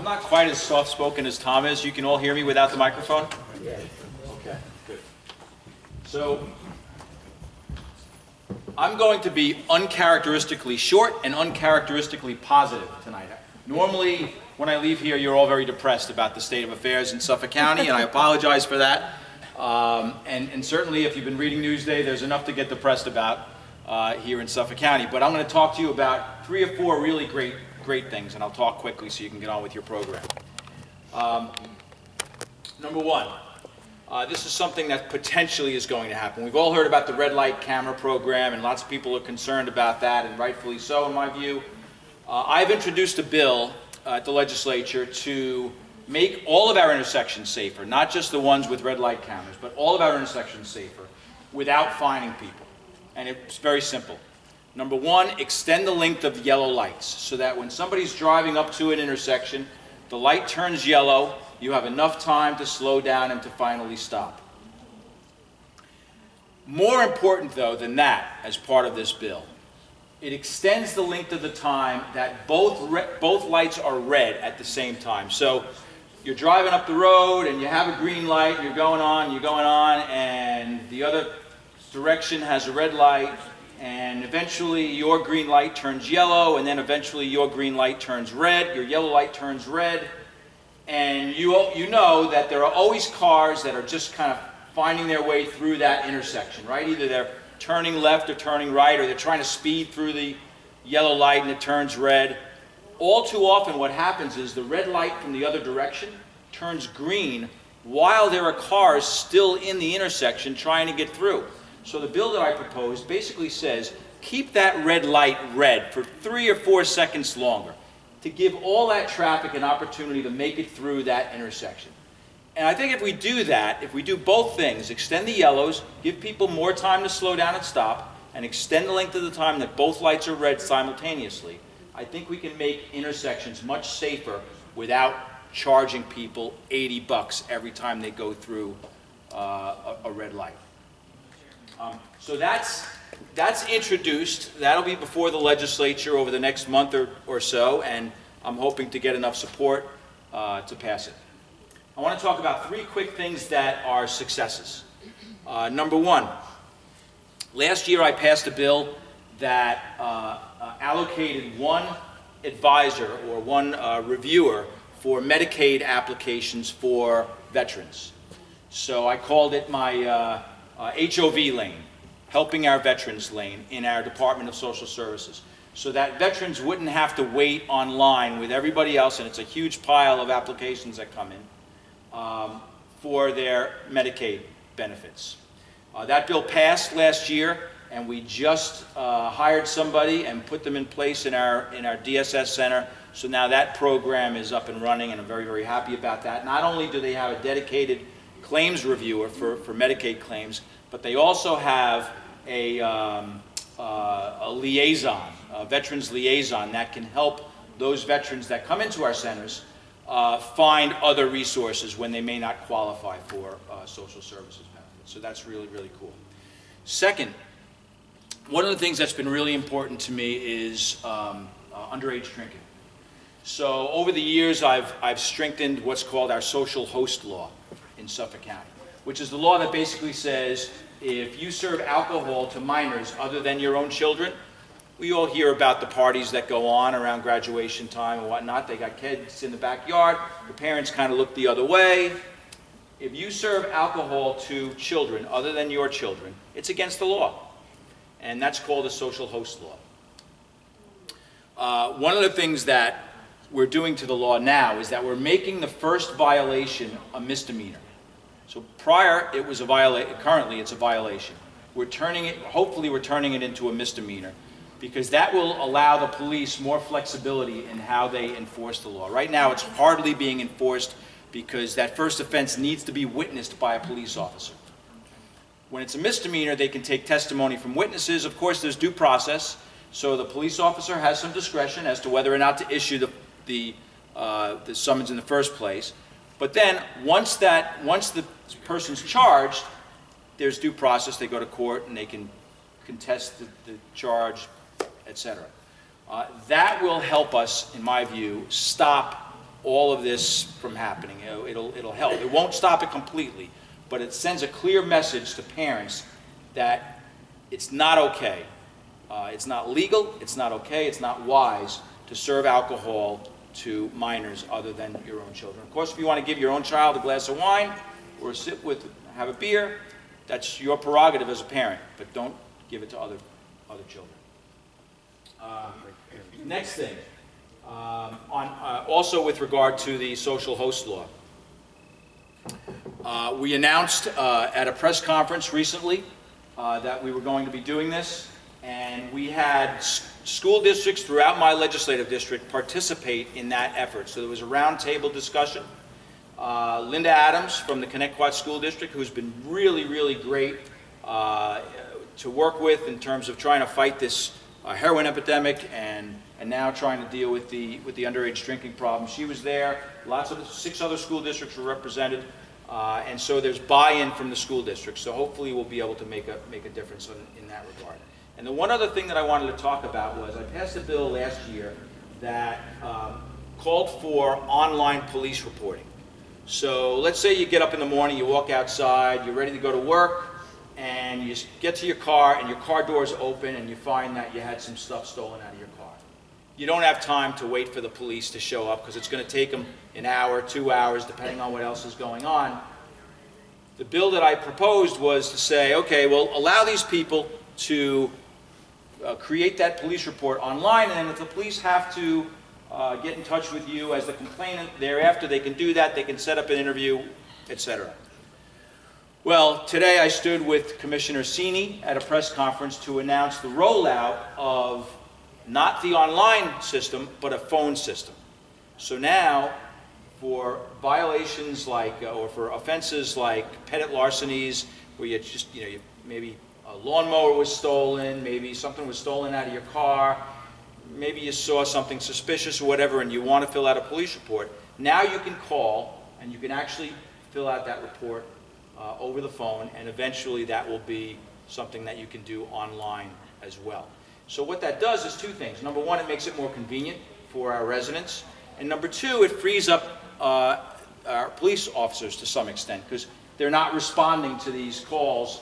not quite as soft-spoken as Tom is. You can all hear me without the microphone? Yes. Okay, good. So, I'm going to be uncharacteristically short and uncharacteristically positive tonight. Normally, when I leave here, you're all very depressed about the state of affairs in Suffolk County, and I apologize for that. And certainly, if you've been reading Newsday, there's enough to get depressed about here in Suffolk County. But I'm going to talk to you about 3 or 4 really great things, and I'll talk quickly so you can get on with your program. Number 1, this is something that potentially is going to happen. We've all heard about the red light camera program, and lots of people are concerned about that, and rightfully so in my view. I've introduced a bill at the legislature to make all of our intersections safer, not just the ones with red light cameras, but all of our intersections safer without fining people. And it's very simple. Number 1, extend the length of yellow lights so that when somebody's driving up to an intersection, the light turns yellow, you have enough time to slow down and to finally stop. More important, though, than that, as part of this bill, it extends the length of the time that both lights are red at the same time. So you're driving up the road and you have a green light, you're going on, and the other direction has a red light, and eventually your green light turns yellow, and then eventually your green light turns red, your yellow light turns red, and you know that there are always cars that are just kind of finding their way through that intersection, right? Either they're turning left or turning right, or they're trying to speed through the yellow light and it turns red. All too often what happens is the red light from the other direction turns green while there are cars still in the intersection trying to get through. So the bill that I proposed basically says keep that red light red for 3 or 4 seconds longer to give all that traffic an opportunity to make it through that intersection. And I think if we do that, if we do both things, extend the yellows, give people more time to slow down and stop, and extend the length of the time that both lights are red simultaneously, I think we can make intersections much safer without charging people $80 every time they go through a red light. So that's introduced. That'll be before the legislature over the next month or so, and I'm hoping to get enough support to pass it. I want to talk about 3 quick things that are successes. Number 1, last year I passed a bill that allocated one advisor or one reviewer for Medicaid applications for veterans. So I called it my HOV lane, helping our veterans lane in our Department of Social Services, so that veterans wouldn't have to wait online with everybody else, and it's a huge pile of applications that come in, for their Medicaid benefits. That bill passed last year, and we just hired somebody and put them in place in our DSS center. So now that program is up and running, and I'm very, very happy about that. Not only do they have a dedicated claims reviewer for Medicaid claims, but they also have a liaison, a veterans liaison that can help those veterans that come into our centers find other resources when they may not qualify for social services benefits. So that's really, really cool. Second, one of the things that's been really important to me is underage drinking. So over the years, I've strengthened what's called our social host law in Suffolk County, which is the law that basically says if you serve alcohol to minors other than your own children, we all hear about the parties that go on around graduation time and whatnot. They got kids in the backyard. The parents kind of look the other way. If you serve alcohol to children other than your children, it's against the law. And that's called a social host law. One of the things that we're doing to the law now is that we're making the first violation a misdemeanor. So prior, it was a violation. Currently, it's a violation. Hopefully we're turning it into a misdemeanor, because that will allow the police more flexibility in how they enforce the law. Right now, it's hardly being enforced because that first offense needs to be witnessed by a police officer. When it's a misdemeanor, they can take testimony from witnesses. Of course, there's due process, so the police officer has some discretion as to whether or not to issue the summons in the first place. But then, once the person's charged, there's due process. They go to court and they can contest the charge, etc. That will help us, in my view, stop all of this from happening. It'll help. It won't stop it completely, but it sends a clear message to parents that it's not okay. It's not legal, it's not okay, it's not wise to serve alcohol to minors other than your own children. Of course, if you want to give your own child a glass of wine or have a beer, that's your prerogative as a parent, but don't give it to other children. Next thing, also with regard to the social host law. We announced at a press conference recently that we were going to be doing this, and we had school districts throughout my legislative district participate in that effort. So there was a roundtable discussion. Linda Adams from the Connecticut School District, who's been really, really great to work with in terms of trying to fight this heroin epidemic and now trying to deal with the underage drinking problem. She was there. 6 other school districts were represented, and so there's buy-in from the school district. So hopefully we'll be able to make a difference in that regard. And the one other thing that I wanted to talk about was I passed a bill last year that called for online police reporting. So let's say you get up in the morning, you walk outside, you're ready to go to work, and you get to your car and your car door's open and you find that you had some stuff stolen out of your car. You don't have time to wait for the police to show up because it's going to take them an hour, 2 hours, depending on what else is going on. The bill that I proposed was to say, okay, well, allow these people to create that police report online, and if the police have to get in touch with you as the complainant thereafter, they can do that, they can set up an interview, etc. Well, today I stood with Commissioner Cilmi at a press conference to announce the rollout of not the online system, but a phone system. So now, for violations like, or for offenses like petty larcenies, where you just, maybe a lawnmower was stolen, maybe something was stolen out of your car, maybe you saw something suspicious or whatever and you want to fill out a police report, now you can call and you can actually fill out that report over the phone, and eventually that will be something that you can do online as well. So what that does is 2 things. Number 1, it makes it more convenient for our residents, and number 2, it frees up our police officers to some extent, because they're not responding to these calls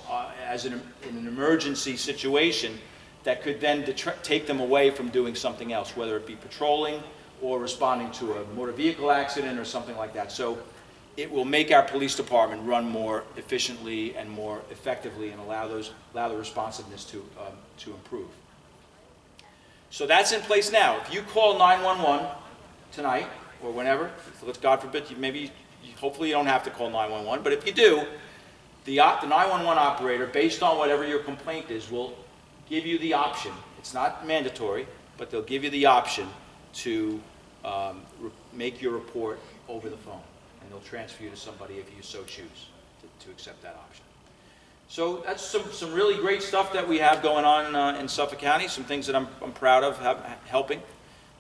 in an emergency situation that could then take them away from doing something else, whether it be patrolling or responding to a motor vehicle accident or something like that. So it will make our police department run more efficiently and more effectively and allow the responsiveness to improve. So that's in place now. If you call 911 tonight or whenever, God forbid, hopefully you don't have to call 911, but if you do, the 911 operator, based on whatever your complaint is, will give you the option. It's not mandatory, but they'll give you the option to make your report over the phone, and they'll transfer you to somebody if you so choose to accept that option. So that's some really great stuff that we have going on in Suffolk County, some things that I'm proud of helping.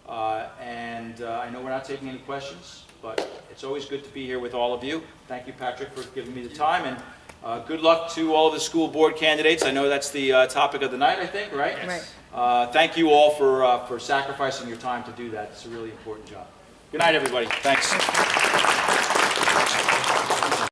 And I know we're not taking any questions, but it's always good to be here with all of you. Thank you, Patrick, for giving me the time, and good luck to all of the school board candidates. I know that's the topic of the night, I think, right? Yes. Right. Thank you all for sacrificing your time to do that. It's a really important job. Good night, everybody. Thanks.